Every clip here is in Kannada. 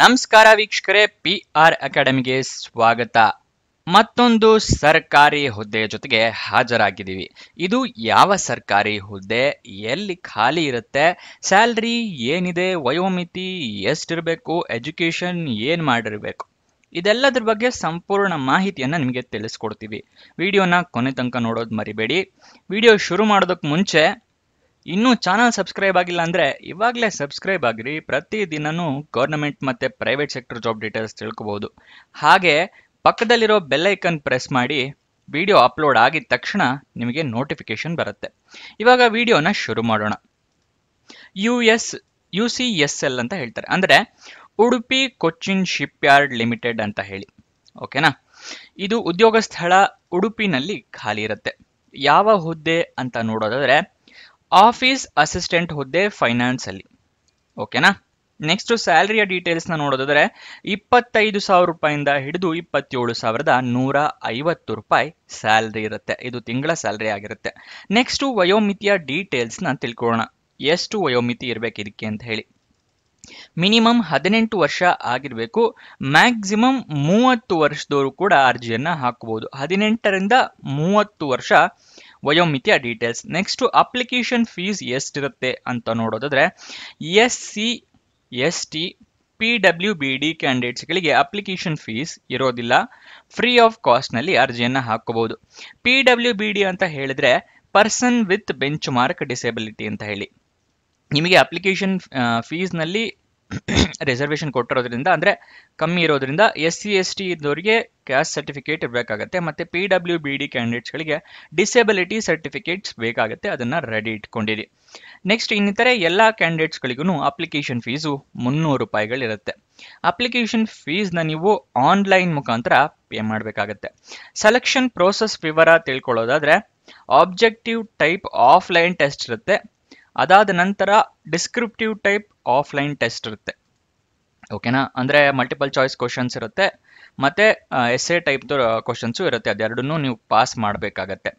ನಮಸ್ಕಾರ ವೀಕ್ಷಕರೇ, PR ಅಕಾಡೆಮಿಗೆ ಸ್ವಾಗತ. ಮತ್ತೊಂದು ಸರ್ಕಾರಿ ಹುದ್ದೆಯ ಜೊತೆಗೆ ಹಾಜರಾಗಿದ್ದೀವಿ. ಇದು ಯಾವ ಸರ್ಕಾರಿ ಹುದ್ದೆ, ಎಲ್ಲಿ ಖಾಲಿ ಇರುತ್ತೆ, ಸ್ಯಾಲ್ರಿ ಏನಿದೆ, ವಯೋಮಿತಿ ಎಷ್ಟಿರಬೇಕು, ಎಜುಕೇಶನ್ ಏನ್ ಮಾಡಿರಬೇಕು, ಇದೆಲ್ಲದ್ರ ಬಗ್ಗೆ ಸಂಪೂರ್ಣ ಮಾಹಿತಿಯನ್ನ ನಿಮಗೆ ತಿಳಿಸ್ಕೊಡ್ತೀವಿ. ವಿಡಿಯೋನ ಕೊನೆ ತನಕ ನೋಡೋದು ಮರಿಬೇಡಿ. ವಿಡಿಯೋ ಶುರು ಮಾಡೋದಕ್ಕೆ ಮುಂಚೆ ಇನ್ನೂ ಚಾನಲ್ ಸಬ್ಸ್ಕ್ರೈಬ್ ಆಗಿಲ್ಲ ಅಂದ್ರೆ ಇವಾಗಲೇ ಸಬ್ಸ್ಕ್ರೈಬ್ ಆಗಿರಿ. ಪ್ರತಿದಿನನೂ ಗವರ್ನಮೆಂಟ್ ಮತ್ತೆ ಪ್ರೈವೇಟ್ ಸೆಕ್ಟರ್ ಜಾಬ್ ಡೀಟೇಲ್ಸ್ ತಿಳ್ಕೋಬಹುದು. ಹಾಗೆ ಪಕ್ಕದಲ್ಲಿರೋ ಬೆಲ್ ಐಕನ್ ಪ್ರೆಸ್ ಮಾಡಿ ವಿಡಿಯೋ ಅಪ್ಲೋಡ್ ಆಗಿದ ತಕ್ಷಣ ನಿಮಗೆ ನೋಟಿಫಿಕೇಶನ್ ಬರುತ್ತೆ. ಇವಾಗ ವಿಡಿಯೋನ ಶುರು ಮಾಡೋಣ. UCSL ಅಂತ ಹೇಳ್ತಾರೆ, ಅಂದ್ರೆ Udupi Cochin ship yard limited ಅಂತ ಹೇಳಿ. ಓಕೆನಾ? ಇದು ಉದ್ಯೋಗ ಸ್ಥಳ ಉಡುಪಿನಲ್ಲಿ ಖಾಲಿ ಇರುತ್ತೆ. ಯಾವ ಹುದ್ದೆ ಅಂತ ನೋಡೋದಾದ್ರೆ ಆಫೀಸ್ ಅಸಿಸ್ಟೆಂಟ್ ಹುದ್ದೆ ಫೈನಾನ್ಸ್ ಅಲ್ಲಿ. ಓಕೆನಾ? ನೆಕ್ಸ್ಟ್ ಸ್ಯಾಲರಿಯ ಡೀಟೇಲ್ಸ್ ನ ನೋಡೋದಾದ್ರೆ 25,000 ರೂಪಾಯಿಂದ ಹಿಡಿದು 27,150 ರೂಪಾಯಿ ಸ್ಯಾಲರಿ ಇರುತ್ತೆ. ಇದು ತಿಂಗಳ ಸ್ಯಾಲರಿ ಆಗಿರುತ್ತೆ. ನೆಕ್ಸ್ಟ್ ವಯೋಮಿತಿಯ ಡೀಟೇಲ್ಸ್ ನ ತಿಳ್ಕೊಳ್ಳೋಣ. ಎಷ್ಟು ವಯೋಮಿತಿ ಇರಬೇಕು ಇದಕ್ಕೆ ಅಂತ ಹೇಳಿ. ಮಿನಿಮಮ್ 18 ವರ್ಷ ಆಗಿರ್ಬೇಕು. ಮ್ಯಾಕ್ಸಿಮಮ್ 30 ವರ್ಷದವರು ಕೂಡ ಅರ್ಜಿಯನ್ನ ಹಾಕಬಹುದು. 18ರಿಂದ 30 ವರ್ಷ ವಯೋಮಿತಿಯ ಡೀಟೇಲ್ಸ್. ನೆಕ್ಸ್ಟ್ ಅಪ್ಲಿಕೇಶನ್ ಫೀಸ್ ಎಷ್ಟಿರುತ್ತೆ ಅಂತ ನೋಡೋದಾದ್ರೆ SC ST PWBD ಕ್ಯಾಂಡಿಡೇಟ್ಸ್ಗಳಿಗೆ ಅಪ್ಲಿಕೇಶನ್ ಫೀಸ್ ಇರೋದಿಲ್ಲ. ಫ್ರೀ ಆಫ್ ಕಾಸ್ಟ್ ನಲ್ಲಿ ಅರ್ಜಿಯನ್ನ ಹಾಕಬಹುದು. PWBD ಅಂತ ಹೇಳಿದ್ರೆ person with benchmark disability ಅಂತ ಹೇಳಿ. ನಿಮಗೆ ಅಪ್ಲಿಕೇಶನ್ ಫೀಸ್ ನಲ್ಲಿ ರಿಸರ್ವೇಶನ್ ಕೊಟ್ಟಿರೋದ್ರಿಂದ, ಅಂದ್ರೆ ಕಮ್ಮಿ ಇರೋದ್ರಿಂದ SC ST ಇದ್ದವರಿಗೆ ಕ್ಯಾಸ್ಟ್ ಸರ್ಟಿಫಿಕೇಟ್ ಇರಬೇಕಾಗತ್ತೆ. ಮತ್ತೆ PWBD ಕ್ಯಾಂಡಿಡೇಟ್ಸ್ಗಳಿಗೆ ಡಿಸೇಬಿಲಿಟಿ ಸರ್ಟಿಫಿಕೇಟ್ಸ್ ಬೇಕಾಗುತ್ತೆ. ಅದನ್ನ ರೆಡಿ ಇಟ್ಕೊಂಡಿರಿ. ನೆಕ್ಸ್ಟ್ ಇನ್ನಿತರೆ ಎಲ್ಲಾ ಕ್ಯಾಂಡಿಡೇಟ್ಸ್ಗಳಿಗೂ ಅಪ್ಲಿಕೇಶನ್ ಫೀಸು 300 ರೂಪಾಯಿಗಳಿರುತ್ತೆ. ಅಪ್ಲಿಕೇಶನ್ ಫೀಸ್ನ ನೀವು ಆನ್ಲೈನ್ ಮುಖಾಂತರ ಪೇ ಮಾಡಬೇಕಾಗತ್ತೆ. ಸೆಲೆಕ್ಷನ್ ಪ್ರೋಸೆಸ್ ವಿವರ ತಿಳ್ಕೊಳ್ಳೋದಾದ್ರೆ ಆಬ್ಜೆಕ್ಟಿವ್ ಟೈಪ್ ಆಫ್ಲೈನ್ ಟೆಸ್ಟ್ ಇರುತ್ತೆ. ಅದಾದ ನಂತರ ಡಿಸ್ಕ್ರಿಪ್ಟಿವ್ ಟೈಪ್ ಆಫ್ಲೈನ್ ಟೆಸ್ಟ್ ಇರುತ್ತೆ. ಓಕೆನಾ? ಅಂದ್ರೆ ಮಲ್ಟಿಪಲ್ ಚಾಯ್ಸ್ ಕ್ವಶನ್ಸ್ ಇರುತ್ತೆ, ಮತ್ತೆ ಎಸ್ಸೆ ಟೈಪ್ ಕ್ವಶನ್ಸು ಇರುತ್ತೆ. ಅದೆರಡನ್ನೂ ನೀವು ಪಾಸ್ ಮಾಡಬೇಕಾಗತ್ತೆ.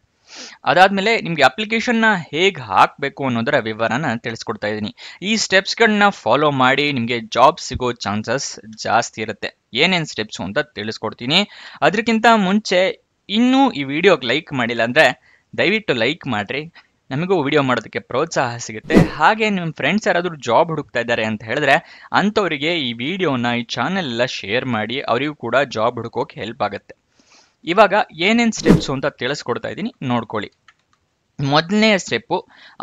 ಅದಾದ್ಮೇಲೆ ನಿಮ್ಗೆ ಅಪ್ಲಿಕೇಶನ್ ನ ಹೇಗೆ ಹಾಕಬೇಕು ಅನ್ನೋದರ ವಿವರನ ತಿಳಿಸ್ಕೊಡ್ತಾ ಇದ್ದೀನಿ. ಈ ಸ್ಟೆಪ್ಸ್ಗಳನ್ನ ಫಾಲೋ ಮಾಡಿ ನಿಮಗೆ ಜಾಬ್ ಸಿಗೋ ಚಾನ್ಸಸ್ ಜಾಸ್ತಿ ಇರುತ್ತೆ. ಏನೇನು ಸ್ಟೆಪ್ಸ್ ಅಂತ ತಿಳಿಸ್ಕೊಡ್ತೀನಿ. ಅದಕ್ಕಿಂತ ಮುಂಚೆ ಇನ್ನೂ ಈ ವಿಡಿಯೋಗೆ ಲೈಕ್ ಮಾಡಿಲ್ಲ ಅಂದ್ರೆ ದಯವಿಟ್ಟು ಲೈಕ್ ಮಾಡ್ರಿ. ನಮಗೂ ವಿಡಿಯೋ ಮಾಡೋದಕ್ಕೆ ಪ್ರೋತ್ಸಾಹ ಸಿಗುತ್ತೆ. ಹಾಗೆ ನಿಮ್ಮ ಫ್ರೆಂಡ್ಸ್ ಯಾರಾದರೂ ಜಾಬ್ ಹುಡುಕ್ತಾ ಇದ್ದಾರೆ ಅಂತ ಹೇಳಿದ್ರೆ ಅಂಥವರಿಗೆ ಈ ವಿಡಿಯೋನ, ಈ ಚಾನೆಲ್ ಎಲ್ಲ ಶೇರ್ ಮಾಡಿ. ಅವರಿಗೂ ಕೂಡ ಜಾಬ್ ಹುಡುಕೋಕೆ ಹೆಲ್ಪ್ ಆಗುತ್ತೆ. ಇವಾಗ ಏನೇನು ಸ್ಟೆಪ್ಸು ಅಂತ ತಿಳಿಸ್ಕೊಡ್ತಾ ಇದ್ದೀನಿ, ನೋಡ್ಕೊಳ್ಳಿ. ಮೊದಲನೇ ಸ್ಟೆಪ್ಪು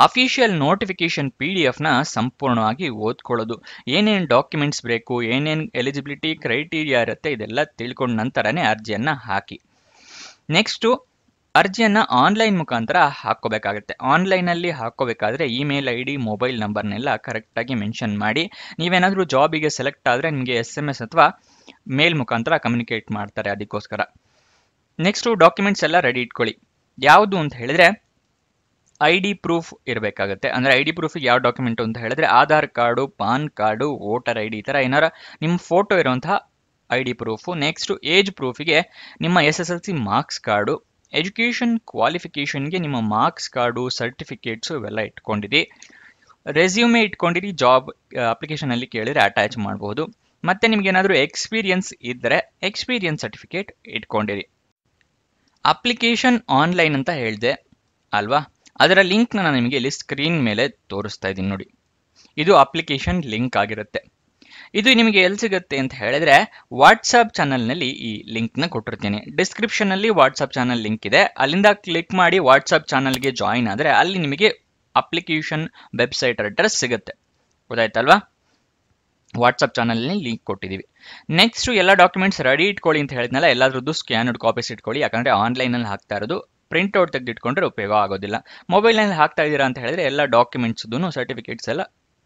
ಅಫಿಷಿಯಲ್ ನೋಟಿಫಿಕೇಶನ್ PDF ನ ಸಂಪೂರ್ಣವಾಗಿ ಓದ್ಕೊಳ್ಳೋದು. ಏನೇನು ಡಾಕ್ಯುಮೆಂಟ್ಸ್ ಬೇಕು, ಏನೇನು ಎಲಿಜಿಬಿಲಿಟಿ ಕ್ರೈಟೀರಿಯಾ ಇರುತ್ತೆ, ಇದೆಲ್ಲ ತಿಳ್ಕೊಂಡ ನಂತರನೇ ಅರ್ಜಿಯನ್ನ ಹಾಕಿ. ನೆಕ್ಸ್ಟು ಅರ್ಜಿಯನ್ನ ಆನ್ಲೈನ್ ಮುಖಾಂತರ ಹಾಕೋಬೇಕಾಗುತ್ತೆ. ಆನ್ಲೈನ್ ಅಲ್ಲಿ ಹಾಕೋಬೇಕಾದ್ರೆ ಇಮೇಲ್ ID, ಮೊಬೈಲ್ ನಂಬರ್ನೆಲ್ಲ ಕರೆಕ್ಟಾಗಿ ಮೆನ್ಷನ್ ಮಾಡಿ. ನೀವೇನಾದ್ರೂ ಜಾಬಿಗೆ ಸೆಲೆಕ್ಟ್ ಆದ್ರೆ ನಿಮಗೆ SMS ಅಥವಾ ಮೇಲ್ ಮುಖಾಂತರ ಕಮ್ಯುನಿಕೇಟ್ ಮಾಡ್ತಾರೆ, ಅದಕ್ಕೋಸ್ಕರ. ನೆಕ್ಸ್ಟ್ ಡಾಕ್ಯುಮೆಂಟ್ಸ್ ಎಲ್ಲ ರೆಡಿ ಇಟ್ಕೊಳ್ಳಿ. ಯಾವುದು ಅಂತ ಹೇಳಿದ್ರೆ ID ಪ್ರೂಫ್ ಇರಬೇಕಾಗುತ್ತೆ. ಅಂದ್ರೆ ID ಪ್ರೂಫ್ ಯಾವ ಡಾಕ್ಯುಮೆಂಟ್ ಅಂತ ಹೇಳಿದ್ರೆ Aadhaar card, PAN card, voter ID, ಈ ತರ ಏನಾರ ನಿಮ್ಮ ಫೋಟೋ ಇರುವಂತಹ ID ಪ್ರೂಫ್. ನೆಕ್ಸ್ಟ್ ಏಜ್ ಪ್ರೂಫಿಗೆ ನಿಮ್ಮ SSLC ಮಾರ್ಕ್ಸ್ ಕಾರ್ಡು, ಎಜುಕೇಶನ್ ಕ್ವಾಲಿಫಿಕೇಶನ್ಗೆ ನಿಮ್ಮ ಮಾರ್ಕ್ಸ್ ಕಾರ್ಡು, ಸರ್ಟಿಫಿಕೇಟ್ಸು ಇವೆಲ್ಲ ಇಟ್ಕೊಂಡಿರಿ. ರೆಸ್ಯೂಮೆ ಇಟ್ಕೊಂಡಿರಿ. ಜಾಬ್ ಅಪ್ಲಿಕೇಶನ್ ಅಲ್ಲಿ ಕೇಳಿದ್ರೆ ಅಟ್ಯಾಚ್ ಮಾಡಬಹುದು. ಮತ್ತೆ ನಿಮ್ಗೆ ಏನಾದರೂ ಎಕ್ಸ್ಪೀರಿಯನ್ಸ್ ಇದ್ದರೆ ಎಕ್ಸ್ಪೀರಿಯನ್ಸ್ ಸರ್ಟಿಫಿಕೇಟ್ ಇಟ್ಕೊಂಡಿರಿ. ಅಪ್ಲಿಕೇಶನ್ ಆನ್ಲೈನ್ ಅಂತ ಹೇಳಿದೆ ಅಲ್ವಾ? ಅದರ ಲಿಂಕ್ ನಾನು ನಿಮಗೆ ಇಲ್ಲಿ ಸ್ಕ್ರೀನ್ ಮೇಲೆ ತೋರಿಸ್ತಾ ಇದ್ದೀನಿ ನೋಡಿ. ಇದು ಅಪ್ಲಿಕೇಶನ್ ಲಿಂಕ್ ಆಗಿರುತ್ತೆ. ಇದು ನಿಮಗೆ ಎಲ್ಲಿ ಸಿಗುತ್ತೆ ಅಂತ ಹೇಳಿದ್ರೆ ವಾಟ್ಸಪ್ ಚಾನಲ್ನಲ್ಲಿ ಈ ಲಿಂಕ್ನ ಕೊಟ್ಟಿರ್ತೀನಿ. ಡಿಸ್ಕ್ರಿಪ್ಷನ್ ಅಲ್ಲಿ ವಾಟ್ಸಪ್ ಚಾನಲ್ ಲಿಂಕ್ ಇದೆ. ಅಲ್ಲಿಂದ ಕ್ಲಿಕ್ ಮಾಡಿ ವಾಟ್ಸಪ್ ಚಾನಲ್ಗೆ ಜಾಯಿನ್ ಆದರೆ ಅಲ್ಲಿ ನಿಮಗೆ ಅಪ್ಲಿಕೇಶನ್ ವೆಬ್ಸೈಟ್ ಅಡ್ರೆಸ್ ಸಿಗುತ್ತೆ. ಗೊತ್ತಾಯ್ತಲ್ವಾ? ವಾಟ್ಸಪ್ ಚಾನಲ್ನಲ್ಲಿ ಲಿಂಕ್ ಕೊಟ್ಟಿದ್ದೀವಿ. ನೆಕ್ಸ್ಟ್ ಎಲ್ಲ ಡಾಕ್ಯುಮೆಂಟ್ಸ್ ರೆಡಿ ಇಟ್ಕೊಳ್ಳಿ ಅಂತ ಹೇಳಿದ್ನಲ್ಲ, ಎಲ್ಲಾದ್ರದ್ದು ಸ್ಕ್ಯಾನ್ಡ್ ಕಾಪೀಸ್ ಇಟ್ಕೊಳ್ಳಿ. ಯಾಕಂದ್ರೆ ಆನ್ಲೈನಲ್ಲಿ ಹಾಕ್ತಾ ಇರೋದು, ಪ್ರಿಂಟ್ಔಟ್ ತೆಗೆದಿಟ್ಕೊಂಡ್ರೆ ಉಪಯೋಗ ಆಗೋದಿಲ್ಲ. ಮೊಬೈಲ್ನಲ್ಲಿ ಹಾಕ್ತಾ ಇದ್ದೀರಾ ಅಂತ ಹೇಳಿದ್ರೆ ಎಲ್ಲ ಡಾಕ್ಯುಮೆಂಟ್ಸ್ದು ಸರ್ಟಿಫಿಕೇಟ್ಸ್ ಎಲ್ಲ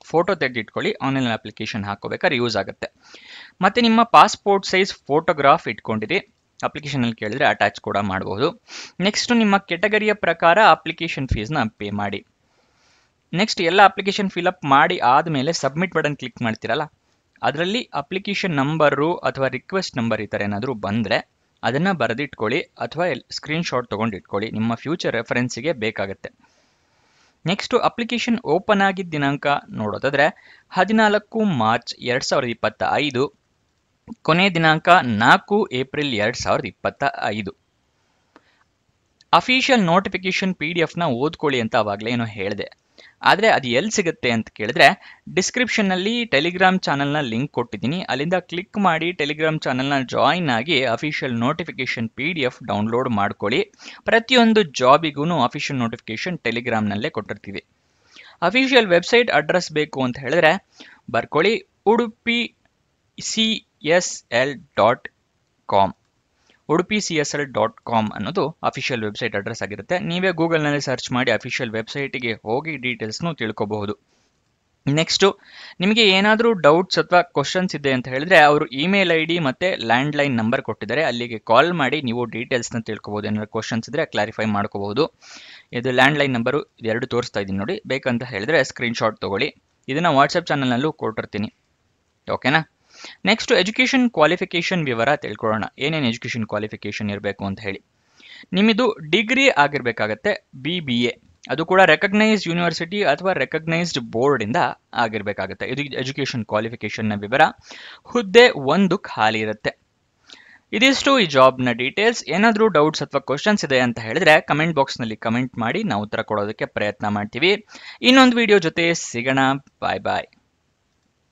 ಫೋಟೋ ತೆಗೆದಿಟ್ಕೊಳ್ಳಿ. ಆನ್ಲೈನ್ ಅಪ್ಲಿಕೇಶನ್ ಹಾಕೋಬೇಕಾದ್ರೆ ಯೂಸ್ ಆಗುತ್ತೆ. ಮತ್ತೆ ನಿಮ್ಮ ಪಾಸ್ಪೋರ್ಟ್ ಸೈಜ್ ಫೋಟೋಗ್ರಾಫ್ ಇಟ್ಕೊಂಡಿರಿ. ಅಪ್ಲಿಕೇಶನ್ ಅಲ್ಲಿ ಕೇಳಿದ್ರೆ ಅಟ್ಯಾಚ್ ಕೂಡ ಮಾಡಬಹುದು. ನೆಕ್ಸ್ಟ್ ನಿಮ್ಮ ಕೆಟಗರಿಯ ಪ್ರಕಾರ ಅಪ್ಲಿಕೇಶನ್ ಫೀಸ್ನ ಪೇ ಮಾಡಿ. ನೆಕ್ಸ್ಟ್ ಎಲ್ಲ ಅಪ್ಲಿಕೇಶನ್ ಫಿಲ್ಅಪ್ ಮಾಡಿ ಆದಮೇಲೆ ಸಬ್ಮಿಟ್ ಬಟನ್ ಕ್ಲಿಕ್ ಮಾಡ್ತೀರಲ್ಲ, ಅದರಲ್ಲಿ ಅಪ್ಲಿಕೇಶನ್ ನಂಬರು ಅಥವಾ ರಿಕ್ವೆಸ್ಟ್ ನಂಬರ್ ಈ ಥರ ಏನಾದರೂ ಬಂದರೆ ಅದನ್ನ ಬರೆದಿಟ್ಕೊಳ್ಳಿ ಅಥವಾ ಸ್ಕ್ರೀನ್ ಶಾಟ್ ತೊಗೊಂಡು ಇಟ್ಕೊಳ್ಳಿ. ನಿಮ್ಮ ಫ್ಯೂಚರ್ ರೆಫರೆನ್ಸಿಗೆ ಬೇಕಾಗುತ್ತೆ. ನೆಕ್ಸ್ಟ್ ಅಪ್ಲಿಕೇಶನ್ ಓಪನ್ ಆಗಿದ್ದ ದಿನಾಂಕ ನೋಡೋದಾದ್ರೆ 14 ಮಾರ್ಚ್ 2025 ಕೊನೆ ದಿನಾಂಕ 4 ಏಪ್ರಿಲ್ 2025. ಅಫಿಷಿಯಲ್ ನೋಟಿಫಿಕೇಶನ್ PDF ನ ಓದ್ಕೊಳ್ಳಿ ಅಂತ ಅವಾಗಲೇ ಏನೋ ಹೇಳಿದೆ. ಆದರೆ ಅದು ಎಲ್ಲಿ ಸಿಗುತ್ತೆ ಅಂತ ಕೇಳಿದ್ರೆ ಡಿಸ್ಕ್ರಿಪ್ಷನ್ನಲ್ಲಿ ಟೆಲಿಗ್ರಾಮ್ ಚಾನಲ್ನ ಲಿಂಕ್ ಕೊಟ್ಟಿದ್ದೀನಿ. ಅಲ್ಲಿಂದ ಕ್ಲಿಕ್ ಮಾಡಿ ಟೆಲಿಗ್ರಾಮ್ ಚಾನಲ್ನ ಜಾಯಿನ್ ಆಗಿ ಅಫಿಷಿಯಲ್ ನೋಟಿಫಿಕೇಶನ್ PDF ಡೌನ್ಲೋಡ್ ಮಾಡ್ಕೊಳ್ಳಿ. ಪ್ರತಿಯೊಂದು ಜಾಬಿಗೂ ಅಫಿಷಿಯಲ್ ನೋಟಿಫಿಕೇಶನ್ ಟೆಲಿಗ್ರಾಮ್ನಲ್ಲೇ ಕೊಟ್ಟಿರ್ತೀವಿ. ಅಫಿಷಿಯಲ್ ವೆಬ್ಸೈಟ್ ಅಡ್ರೆಸ್ ಬೇಕು ಅಂತ ಹೇಳಿದ್ರೆ ಬರ್ಕೊಳ್ಳಿ, udupi.csl.com. udupi.csl.com ಅನ್ನೋದು ಅಫಿಷಿಯಲ್ ವೆಬ್ಸೈಟ್ ಅಡ್ರೆಸ್ ಆಗಿರುತ್ತೆ. ನೀವೇ ಗೂಗಲ್ನಲ್ಲಿ ಸರ್ಚ್ ಮಾಡಿ ಅಫಿಷಿಯಲ್ ವೆಬ್ಸೈಟ್ಗೆ ಹೋಗಿ ಡೀಟೇಲ್ಸ್ನು ತಿಳ್ಕೊಬಹುದು. ನೆಕ್ಸ್ಟು ನಿಮಗೆ ಏನಾದರೂ ಡೌಟ್ಸ್ ಅಥವಾ ಕ್ವಶನ್ಸ್ ಇದೆ ಅಂತ ಹೇಳಿದ್ರೆ ಅವರು ಇಮೇಲ್ ID ಮತ್ತು ಲ್ಯಾಂಡ್ಲೈನ್ ನಂಬರ್ ಕೊಟ್ಟಿದ್ದಾರೆ, ಅಲ್ಲಿಗೆ ಕಾಲ್ ಮಾಡಿ ನೀವು ಡೀಟೇಲ್ಸ್ನ ತಿಳ್ಕೊಬಹುದು. ಏನಾದ್ರು ಕ್ವಶನ್ಸ್ ಇದ್ರೆ ಕ್ಲಾರಿಫೈ ಮಾಡ್ಕೋಬಹುದು. ಇದು ಲ್ಯಾಂಡ್ಲೈನ್ ನಂಬರು ಇದೆರಡು ತೋರಿಸ್ತಾ ಇದ್ದೀನಿ ನೋಡಿ, ಬೇಕಂತ ಹೇಳಿದ್ರೆ ಸ್ಕ್ರೀನ್ಶಾಟ್ ತಗೊಳ್ಳಿ. ಇದನ್ನು ವಾಟ್ಸಪ್ ಚಾನಲ್ನಲ್ಲೂ ಕೊಟ್ಟಿರ್ತೀನಿ. ಓಕೆನಾ? ನೆಕ್ಸ್ಟ್ ಎಜುಕೇಷನ್ ಕ್ವಾಲಿಫಿಕೇಷನ್ ವಿವರ ತಿಳ್ಕೊಳ್ಳೋಣ. ಏನೇನು ಎಜುಕೇಷನ್ ಕ್ವಾಲಿಫಿಕೇಷನ್ ಇರಬೇಕು ಅಂತ ಹೇಳಿ. ನಿಮ್ಮದು ಡಿಗ್ರಿ ಆಗಿರಬೇಕಾಗತ್ತೆ, BBA. ಅದು ಕೂಡ ರೆಕಗ್ನೈಸ್ಡ್ ಯೂನಿವರ್ಸಿಟಿ ಅಥವಾ ರೆಕಗ್ನೈಸ್ಡ್ ಬೋರ್ಡಿಂದ ಆಗಿರಬೇಕಾಗತ್ತೆ. ಇದು ಎಜುಕೇಷನ್ ಕ್ವಾಲಿಫಿಕೇಷನ್ನ ವಿವರ. ಹುದ್ದೆ 1 ಖಾಲಿ ಇರುತ್ತೆ. ಇದಿಷ್ಟು ಈ ಜಾಬ್ನ ಡೀಟೇಲ್ಸ್. ಏನಾದರೂ ಡೌಟ್ಸ್ ಅಥವಾ ಕ್ವಶನ್ಸ್ ಇದೆ ಅಂತ ಹೇಳಿದ್ರೆ ಕಮೆಂಟ್ ಬಾಕ್ಸ್ನಲ್ಲಿ ಕಮೆಂಟ್ ಮಾಡಿ, ನಾವು ಉತ್ತರ ಕೊಡೋದಕ್ಕೆ ಪ್ರಯತ್ನ ಮಾಡ್ತೀವಿ. ಇನ್ನೊಂದು ವಿಡಿಯೋ ಜೊತೆ ಸಿಗೋಣ. ಬಾಯ್ ಬಾಯ್.